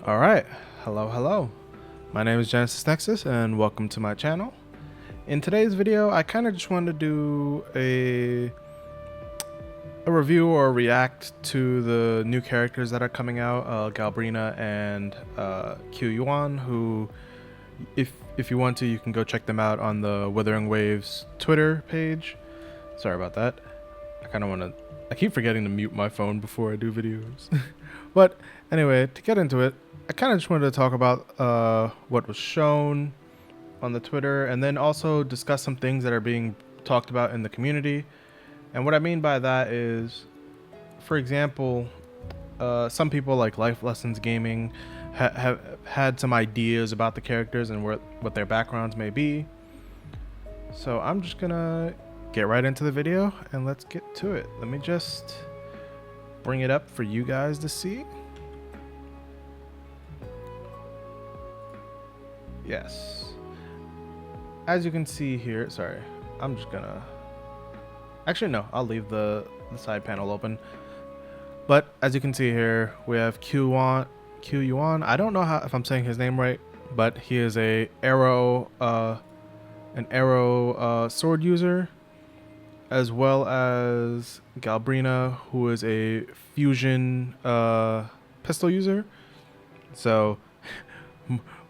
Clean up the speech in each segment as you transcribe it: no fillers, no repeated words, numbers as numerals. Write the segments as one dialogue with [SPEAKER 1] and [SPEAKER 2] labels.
[SPEAKER 1] Alright, hello. My name is GenesisNexus and welcome to my channel. In today's video, I kind of just wanted to do a review or react to the new characters that are coming out, Galbrena and Qiuyuan, who, if you want to, you can go check them out on the Wuthering Waves Twitter page. Sorry about that. I keep forgetting to mute my phone before I do videos. But anyway, to get into it, I kind of just wanted to talk about what was shown on the Twitter, and then also discuss some things that are being talked about in the community. And what I mean by that is, for example, some people like Life Lessons Gaming have had some ideas about the characters and what their backgrounds may be. So I'm just gonna get right into the video and let's get to it. Let me just bring it up for you guys to see. Yes, as you can see here, sorry, I'm just gonna, actually no, I'll leave the side panel open. But as you can see here, we have Qiuyuan. I don't know if I'm saying his name right, but he is an arrow sword user, as well as Galbrena, who is a fusion pistol user. So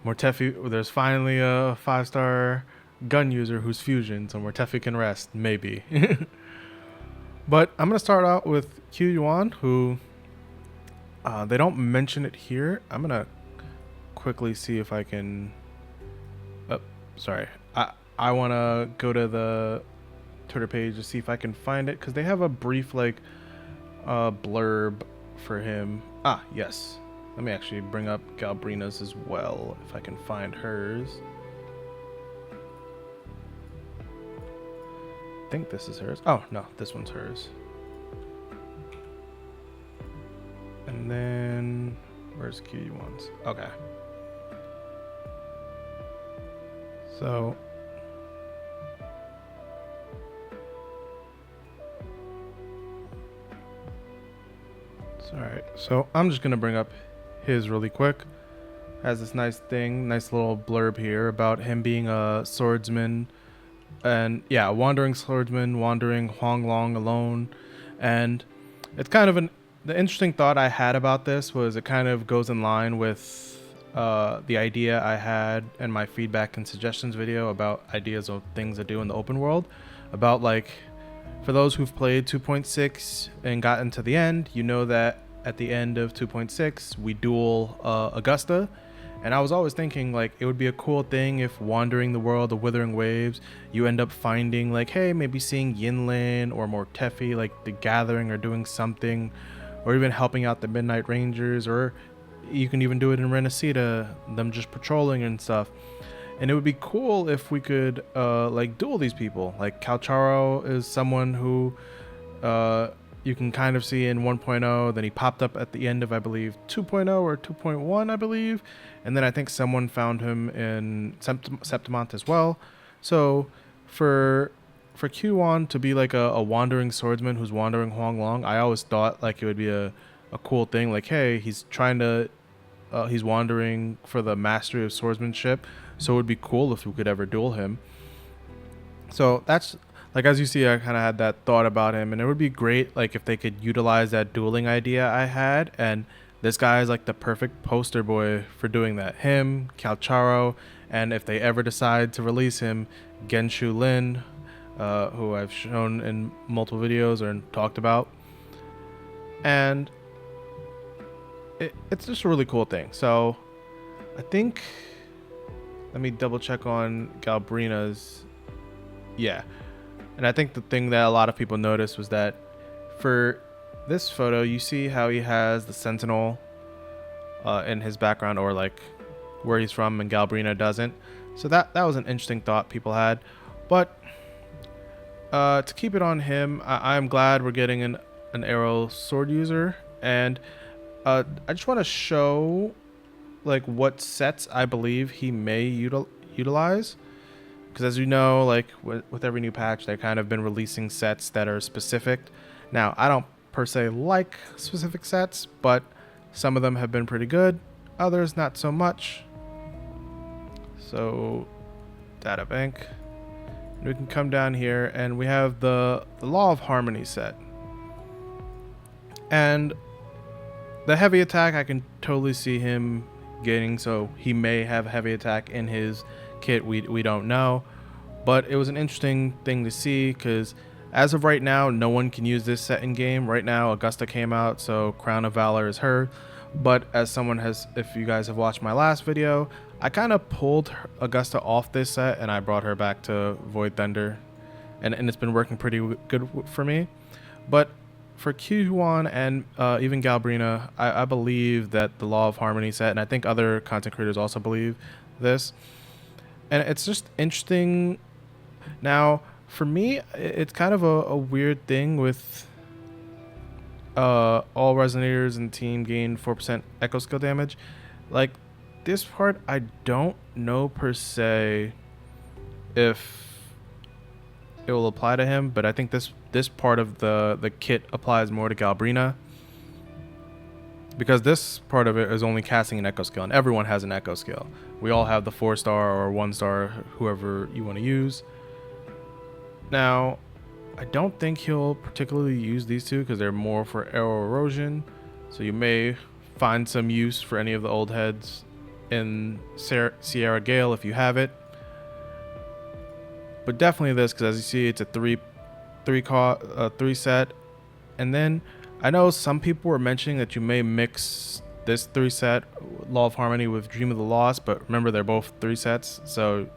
[SPEAKER 1] Mortefi, there's finally a 5-star gun user who's fusion, so Mortefi can rest, maybe. But I'm gonna start out with Qiuyuan, who they don't mention it here. I'm gonna quickly see if I can. Oh, sorry. I wanna go to the Twitter page to see if I can find it, because they have a brief blurb for him. Ah, yes. Let me actually bring up Galbrena's as well, if I can find hers. I think this is hers. Oh, no, this one's hers. And then, where's Qiuyuan's? Okay. So, alright, so I'm just gonna bring up his really quick. Has this nice little blurb here about him being a swordsman, and yeah, a wandering swordsman, wandering Huanglong alone. And it's kind of the interesting thought I had about this was it kind of goes in line with the idea I had in my feedback and suggestions video about ideas of things to do in the open world, about like, for those who've played 2.6 and gotten to the end, you know that at the end of 2.6 we duel Augusta. And I was always thinking, like, it would be a cool thing if wandering the world of Wuthering Waves, you end up finding, like, hey, maybe seeing Yinlin or Mortefi, like, the Gathering, or doing something, or even helping out the Midnight Rangers, or you can even do it in Renacida, them just patrolling and stuff. And it would be cool if we could, like, duel these people. Like, Calcharo is someone who you can kind of see in 1.0, then he popped up at the end of, I believe, 2.0 or 2.1, I believe. And then I think someone found him in Septimont as well. So for Qiuyuan to be like a wandering swordsman who's wandering Huanglong, I always thought like it would be a cool thing. Like, hey, he's trying to, he's wandering for the mastery of swordsmanship. So it would be cool if we could ever duel him. So that's, like, as you see, I kind of had that thought about him, and it would be great like if they could utilize that dueling idea I had, and this guy is like the perfect poster boy for doing that. Him, Calcharo, and if they ever decide to release him, Genshu Lin, who I've shown in multiple videos or talked about. And it's just a really cool thing. So I think, let me double check on Galbrena's. Yeah. And I think the thing that a lot of people noticed was that for this photo, you see how he has the Sentinel in his background, or like where he's from, and Galbrena doesn't. So that was an interesting thought people had. But to keep it on him, I'm glad we're getting an arrow sword user. And I just want to show like what sets I believe he may utilize. Because as you know, like with every new patch, they've kind of been releasing sets that are specific. Now, I don't per se like specific sets, but some of them have been pretty good. Others, not so much. So, data bank. We can come down here and we have the Law of Harmony set. And the heavy attack, I can totally see him getting, so he may have heavy attack in his kit. We don't know. But it was an interesting thing to see because as of right now, no one can use this set in game. Right now, Augusta came out, so Crown of Valor is her. But as someone has, if you guys have watched my last video, I kind of pulled Augusta off this set and I brought her back to Void Thunder. And it's been working pretty good for me. But for Qiuyuan and even Galbrena, I believe that the Law of Harmony set, and I think other content creators also believe this. And it's just interesting. Now, for me, it's kind of a weird thing with all Resonators and team gain 4% echo skill damage. Like, this part, I don't know per se if it will apply to him, but I think this part of the kit applies more to Galbrena, because this part of it is only casting an echo skill, and everyone has an echo skill. We all have the 4-star or 1-star, whoever you want to use. Now, I don't think he'll particularly use these two because they're more for arrow erosion, so you may find some use for any of the old heads in Sierra Gale if you have it. But definitely this, because as you see, it's a three set. And then I know some people were mentioning that you may mix this 3 set Law of Harmony with Dream of the Lost, but remember they're both 3 sets, so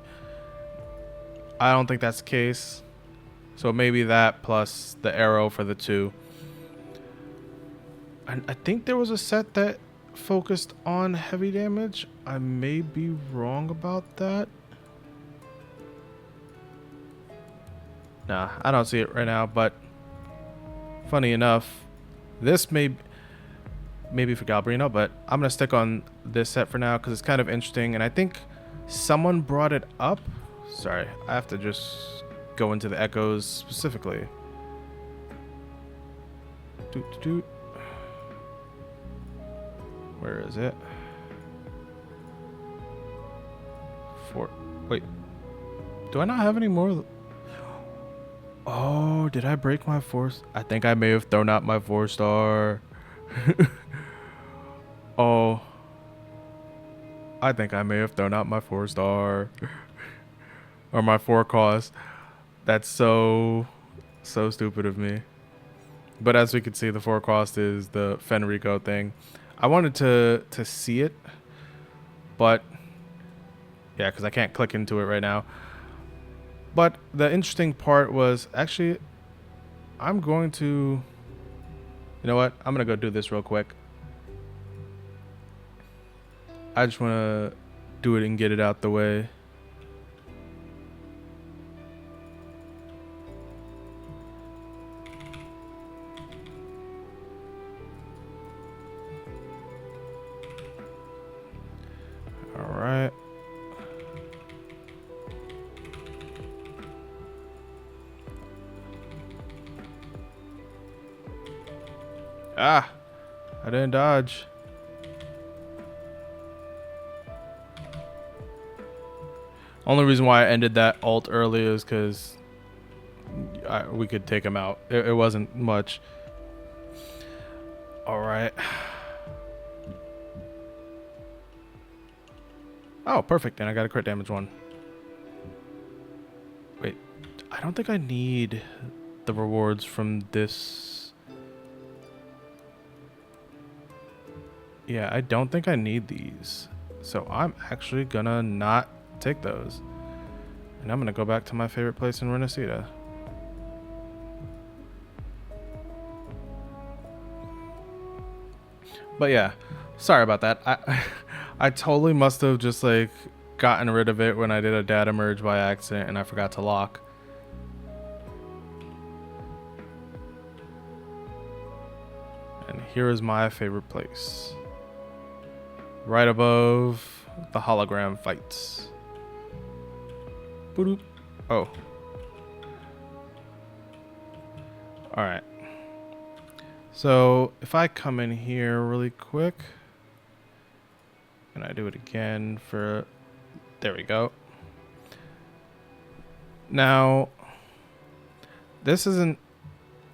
[SPEAKER 1] I don't think that's the case. So maybe that plus the arrow for the 2. And I think there was a set that focused on heavy damage. I may be wrong about that. Nah, I don't see it right now, but funny enough, this may be for Galbrena, but I'm going to stick on this set for now because it's kind of interesting, and I think someone brought it up. Sorry, I have to just go into the echoes specifically. Where is it? Wait. Do I not have any more? Oh, did I break my 4? I think I may have thrown out my 4-star. Oh. I think I may have thrown out my 4-star. Or my 4 cost. That's so stupid of me. But as we can see, the 4 cost is the Fenrico thing. I wanted to see it, but yeah, because I can't click into it right now. But the interesting part was actually, I'm going to, you know what? I'm going to go do this real quick. I just want to do it and get it out the way. All right. Ah, I didn't dodge. Only reason why I ended that ult early is because we could take him out. It wasn't much. All right. Oh, perfect. And I got a crit damage one. Wait, I don't think I need the rewards from this. Yeah, I don't think I need these. So I'm actually gonna not take those. And I'm gonna go back to my favorite place in Renacida. But yeah, sorry about that. I totally must have just like gotten rid of it when I did a data merge by accident and I forgot to lock. And here is my favorite place. Right above the hologram fights. Boop. Oh. Alright. So if I come in here really quick. And I do it again for... There we go. Now, this is an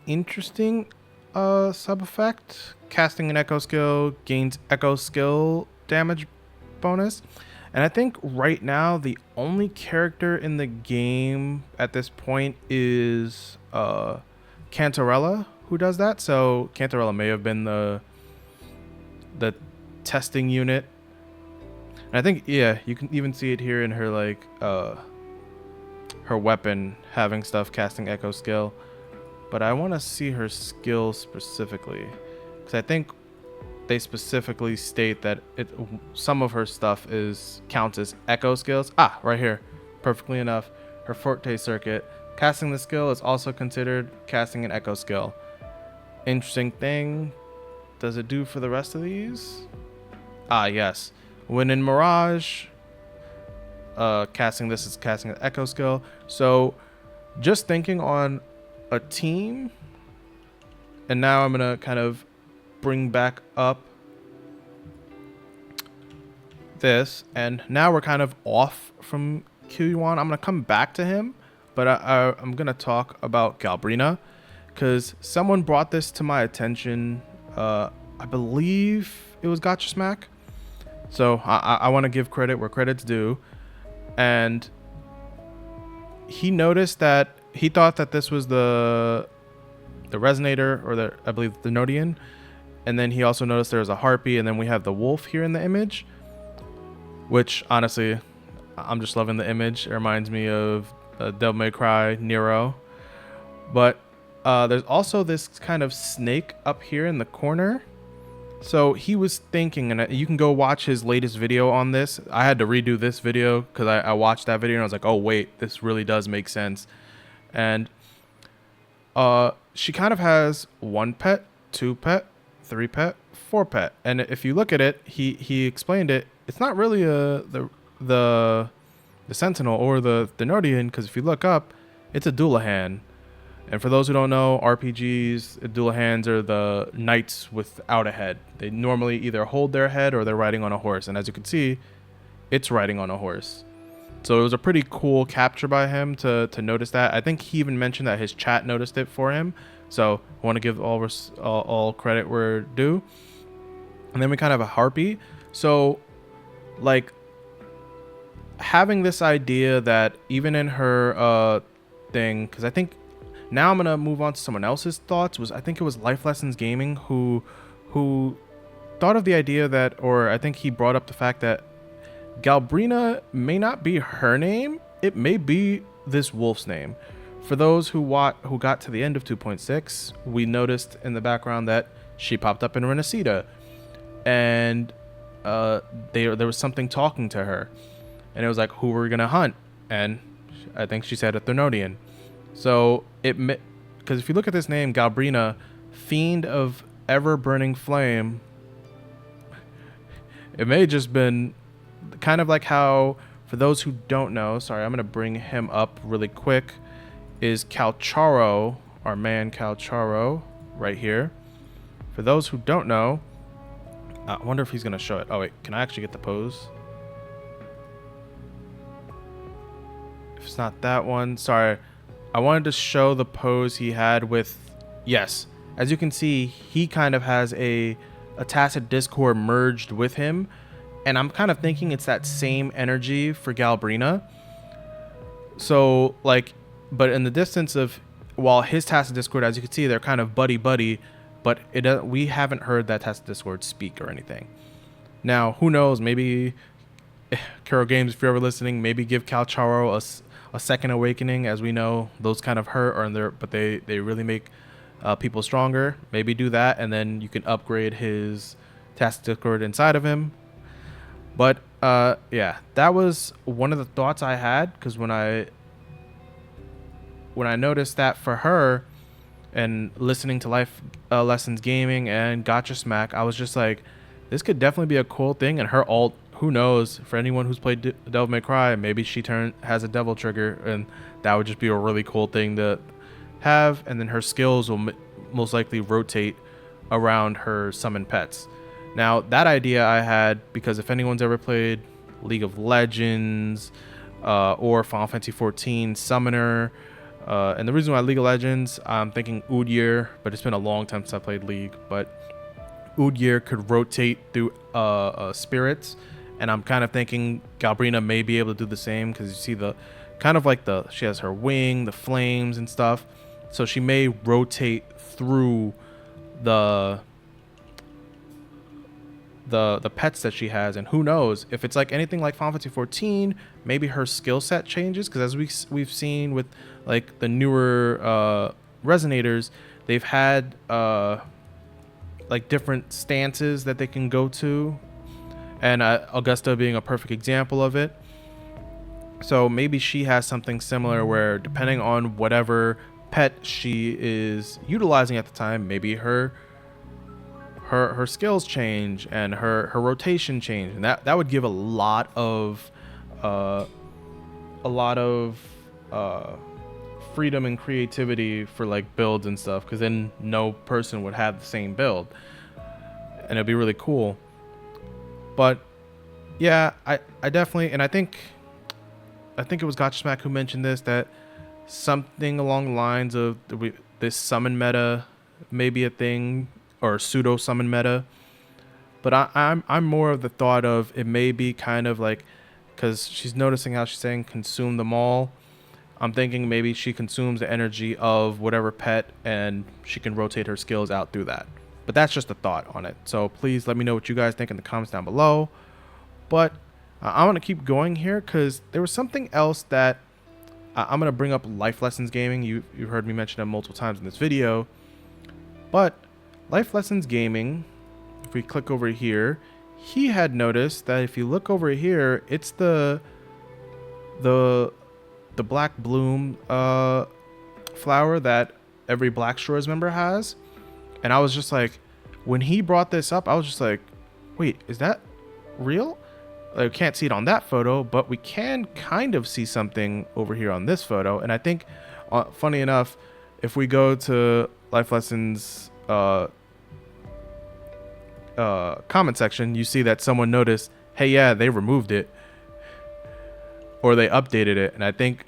[SPEAKER 1] interesting sub effect. Casting an echo skill gains echo skill damage bonus. And I think right now the only character in the game at this point is Cantarella who does that. So Cantarella may have been the testing unit. And I think, yeah, you can even see it here in her like her weapon having stuff casting echo skill. But I want to see her skill specifically, because I think they specifically state that some of her stuff counts as echo skills. Ah, right here, perfectly enough. Her Forte circuit, casting the skill is also considered casting an echo skill. Interesting thing, does it do for the rest of these? Ah, yes. When in Mirage, casting this is casting an echo skill. So just thinking on a team, and now I'm gonna kind of bring back up this, and now we're kind of off from Qiuyuan. I'm gonna come back to him, but I'm gonna talk about Galbrena, because someone brought this to my attention. I believe it was Gotcha Smack. So I want to give credit where credit's due, and he noticed that he thought that this was the resonator, or I believe the Nodian, and then he also noticed there was a harpy, and then we have the wolf here in the image, which honestly I'm just loving the image. It reminds me of Devil May Cry Nero. But there's also this kind of snake up here in the corner. So he was thinking, and you can go watch his latest video on this. I had to redo this video because I watched that video and I was like, oh wait, this really does make sense. And she kind of has 1 pet, 2 pet, 3 pet, 4 pet. And if you look at it, he explained it. It's not really the Sentinel or the Nodian, because if you look up, it's a Dullahan. And for those who don't know, RPGs, Dullahans are the knights without a head. They normally either hold their head or they're riding on a horse. And as you can see, it's riding on a horse. So it was a pretty cool capture by him to notice that. I think he even mentioned that his chat noticed it for him. So I want to give all credit where due. And then we kind of have a harpy. So like having this idea that even in her thing, because I think now I'm gonna move on to someone else's thoughts. I think it was Life Lessons Gaming who thought of the idea that, or I think he brought up the fact that Galbrena may not be her name. It may be this wolf's name. For those who got to the end of 2.6, we noticed in the background that she popped up in Renacida, and there was something talking to her, and it was like, who we're gonna hunt, and I think she said a Thermodian. So because if you look at this name, Galbrena, Fiend of Ever Burning Flame, it may have just been kind of like how, for those who don't know, sorry, I'm going to bring him up really quick, is Calcharo, our man Calcharo, right here. For those who don't know, I wonder if he's going to show it. Oh, wait, can I actually get the pose? If it's not that one, sorry. I wanted to show the pose he had with, yes, as you can see, he kind of has a Tacit Discord merged with him, and I'm kind of thinking it's that same energy for Galbrena. So like, but in the distance of, while his Tacit Discord, as you can see, they're kind of buddy, but we haven't heard that Tacit Discord speak or anything. Now, who knows, maybe kurogames, if you're ever listening, maybe give Calcharo a second awakening. As we know, those kind of hurt, but they really make people stronger. Maybe do that, and then you can upgrade his Tacit Discord inside of him. But yeah, that was one of the thoughts I had, because when I noticed that for her, and listening to Life Lessons Gaming and Gotcha Smack, I was just like, this could definitely be a cool thing. And her ult, who knows, for anyone who's played Devil May Cry, maybe she has a devil trigger, and that would just be a really cool thing to have. And then her skills will most likely rotate around her summon pets. Now, that idea I had because if anyone's ever played League of Legends or Final Fantasy 14 Summoner, and the reason why League of Legends, I'm thinking Udyr, but it's been a long time since I played League, but Udyr could rotate through spirits, and I'm kind of thinking Galbrena may be able to do the same because you see the kind of like she has her wing, the flames and stuff, so she may rotate through the pets that she has, and who knows if it's like anything like Final Fantasy 14, maybe her skill set changes, because as we've seen with like the newer resonators, they've had like different stances that they can go to, and Augusta being a perfect example of it. So maybe she has something similar where depending on whatever pet she is utilizing at the time, maybe her skills change and her rotation change, and that would give a lot of freedom and creativity for like builds and stuff, because then no person would have the same build, and it'd be really cool. But yeah, I definitely, and I think it was GotchaSmack who mentioned this, that something along the lines of this summon meta may be a thing, or pseudo summon meta. But I'm more of the thought of it may be kind of like, because she's noticing how she's saying consume them all. I'm thinking maybe she consumes the energy of whatever pet and she can rotate her skills out through that. But that's just a thought on it. So please let me know what you guys think in the comments down below. But I want to keep going here because there was something else that I'm going to bring up. Life Lessons Gaming. You've heard me mention it multiple times in this video. But Life Lessons Gaming, if we click over here, he had noticed that if you look over here, it's the black bloom flower that every Black Shores member has. And I was just like, when he brought this up, I was just like, wait, is that real? I can't see it on that photo, but we can kind of see something over here on this photo. And I think, funny enough, if we go to Life Lessons comment section, you see that someone noticed, hey, yeah, they removed it or they updated it. And I think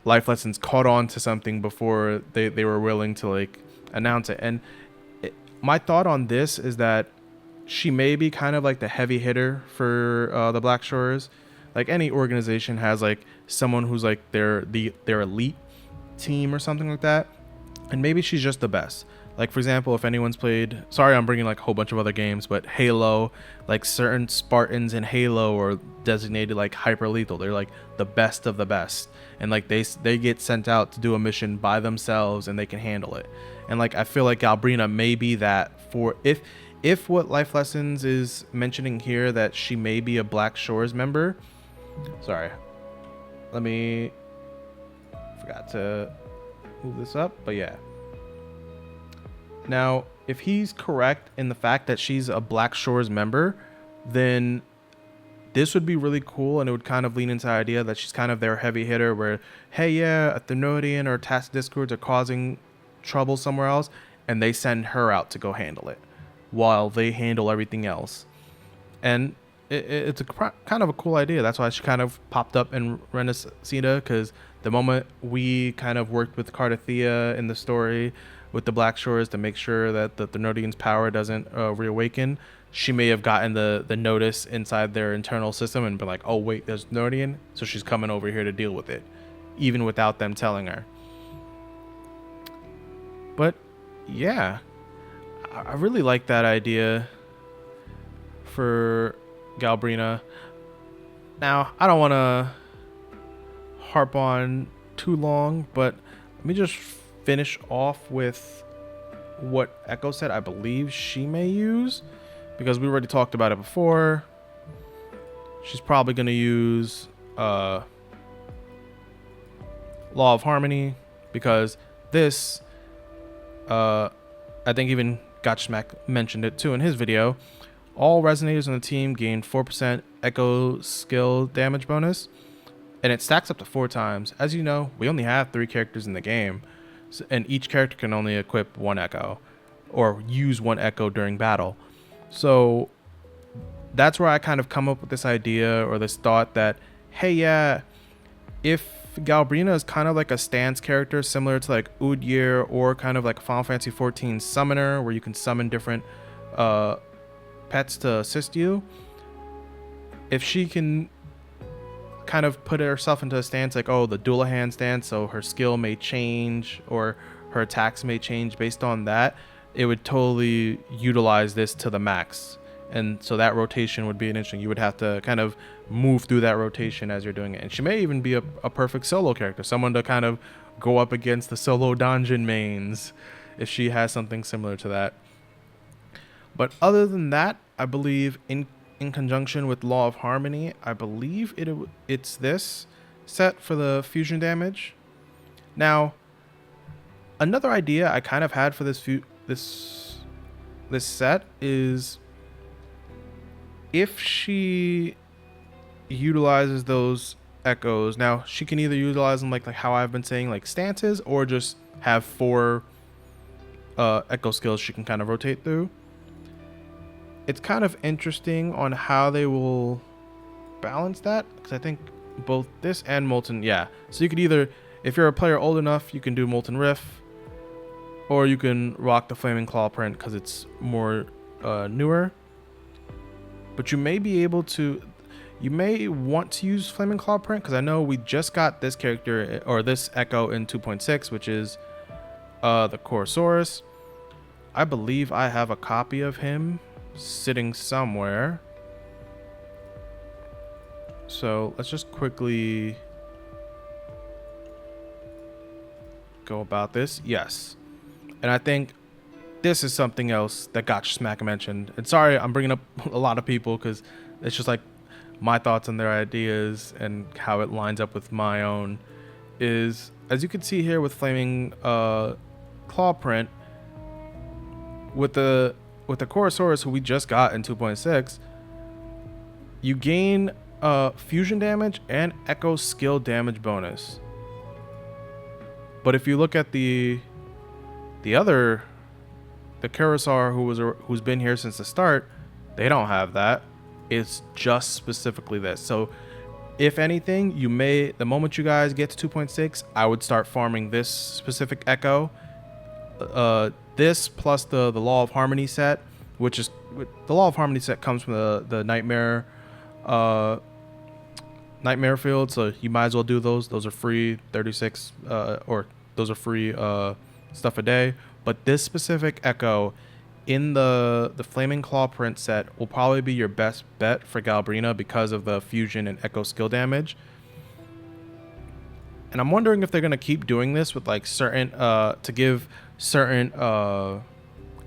[SPEAKER 1] Life Lessons caught on to something before they were willing to like announce it. And my thought on this is that she may be kind of like the heavy hitter for the Black Shores. Like any organization has like someone who's like their elite team or something like that, and maybe she's just the best. Like for example, if anyone's played, sorry I'm bringing like a whole bunch of other games, but Halo, like certain Spartans in Halo are designated like hyper lethal. They're like the best of the best, and like they get sent out to do a mission by themselves and they can handle it. And like I feel like Galbrena may be that for if what Life Lessons is mentioning here, that she may be a Black Shores member. Sorry, forgot to move this up, but yeah. Now, if he's correct in the fact that she's a Black Shores member, then this would be really cool, and it would kind of lean into the idea that she's kind of their heavy hitter where, hey, yeah, a Thermodian or Task Discords are causing trouble somewhere else, and they send her out to go handle it while they handle everything else. And it's kind of a cool idea. That's why she kind of popped up in Renacida, because the moment we kind of worked with Cardathea in the story with the Black Shores to make sure that the Thermodian's power doesn't reawaken, she may have gotten the notice inside their internal system and been like, oh wait, there's Thermodian, so she's coming over here to deal with it, even without them telling her. But yeah, I really like that idea for Galbrena. Now, I don't want to harp on too long, but let me just finish off with what Echo said I believe she may use, because we already talked about it before. She's probably going to use Law of Harmony, because this, I think even GotchaSmack mentioned it too in his video. All resonators on the team gain 4% Echo skill damage bonus, and it stacks up to 4 times. As you know, we only have 3 characters in the game, and each character can only equip 1 Echo or use 1 Echo during battle. So that's where I kind of come up with this idea or this thought that, hey, yeah, if Galbrena is kind of like a stance character similar to like Udyr or kind of like Final Fantasy 14 summoner, where you can summon different pets to assist you, if she can kind of put herself into a stance like, oh, the Dullahan stance, so her skill may change or her attacks may change based on that, it would totally utilize this to the max. And so that rotation would be an interesting. You would have to kind of move through that rotation as you're doing it. And she may even be a perfect solo character, someone to kind of go up against the solo dungeon mains if she has something similar to that. But other than that, I believe in conjunction with Law of Harmony, I believe it's this set for the fusion damage. Now, another idea I kind of had for this set is if she utilizes those echoes. Now, she can either utilize them like how I've been saying, like stances, or just have 4 echo skills she can kind of rotate through. It's kind of interesting on how they will balance that, because I think both this and Molten, yeah. So you could either, if you're a player old enough, you can do Molten Riff, or you can rock the Flaming Claw print because it's more newer. But you may be able to, you may want to use Flaming Claw print, because I know we just got this character or this echo in 2.6, which is the Kurosaurus. I believe I have a copy of him sitting somewhere. So let's just quickly go about this. Yes. And I think this is something else that got smack mentioned. And sorry, I'm bringing up a lot of people because it's just like my thoughts and their ideas and how it lines up with my own. Is, as you can see here with Flaming Claw print, with the Kurosaurus, who we just got in 2.6, you gain fusion damage and echo skill damage bonus. But if you look at the Kurosaur who's been here since the start, they don't have that. It's just specifically this. So if anything, you may, the moment you guys get to 2.6, I would start farming this specific echo. This plus the Law of Harmony set, which is, the Law of Harmony set comes from the Nightmare field, so you might as well do those. Those are free 36 or those are free stuff a day. But this specific echo in the Flaming Claw print set will probably be your best bet for Galbrena because of the fusion and echo skill damage. And I'm wondering if they're going to keep doing this with like certain to give certain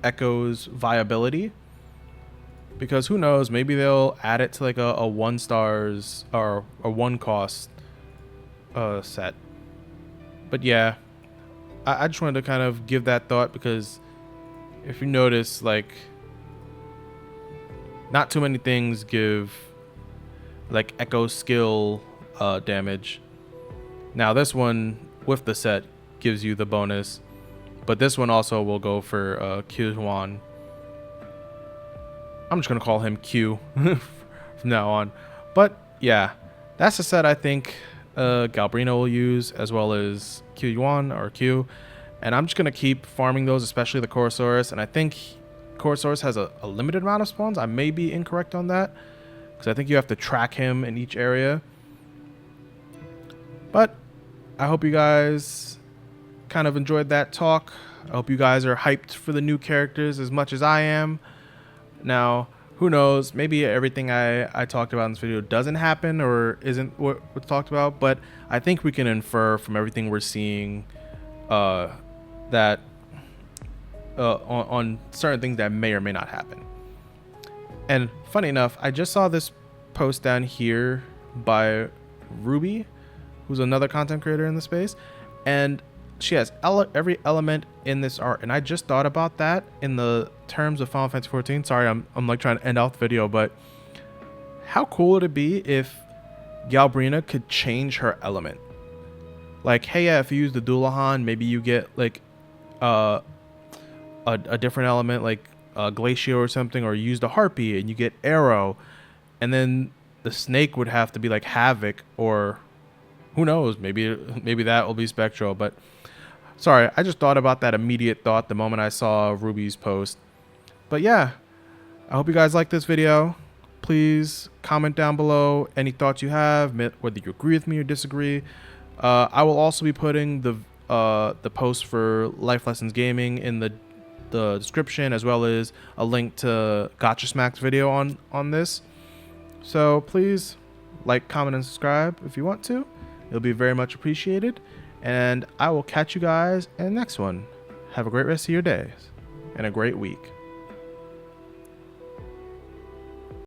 [SPEAKER 1] echoes viability, because who knows, maybe they'll add it to like a 1 stars or a 1 cost set. But yeah, I just wanted to kind of give that thought, because if you notice, like, not too many things give like echo skill damage. Now this one with the set gives you the bonus, but this one also will go for Qiuyuan. I'm just gonna call him Q from now on. But yeah, that's the set I think Galbrena will use, as well as Qiuyuan or Q. And I'm just gonna keep farming those, especially the Kurosaurus. And I think Kurosaurus has a limited amount of spawns. I may be incorrect on that, because I think you have to track him in each area. But I hope you guys kind of enjoyed that talk. I hope you guys are hyped for the new characters as much as I am. Now, who knows, maybe everything I talked about in this video doesn't happen or isn't what's talked about, but I think we can infer from everything we're seeing that on certain things that may or may not happen. And funny enough, I just saw this post down here by Ruby, who's another content creator in the space, and she has every element in this art. And I just thought about that in the terms of Final Fantasy 14. Sorry, I'm like trying to end off the video, but how cool would it be if Galbrena could change her element? Like, hey, yeah, if you use the Dullahan, maybe you get like a different element, like Glacio or something, or you use the Harpy and you get Arrow. and then the snake would have to be like Havoc, or who knows, maybe that will be Spectral. But sorry, I just thought about that immediate thought the moment I saw Ruby's post. But yeah, I hope you guys like this video. Please comment down below any thoughts you have, whether you agree with me or disagree. I will also be putting the post for Life Lessons Gaming in the description, as well as a link to Gotcha Smack's video on this. So please like, comment, and subscribe if you want to. It'll be very much appreciated. And I will catch you guys in the next one. Have a great rest of your days and a great week.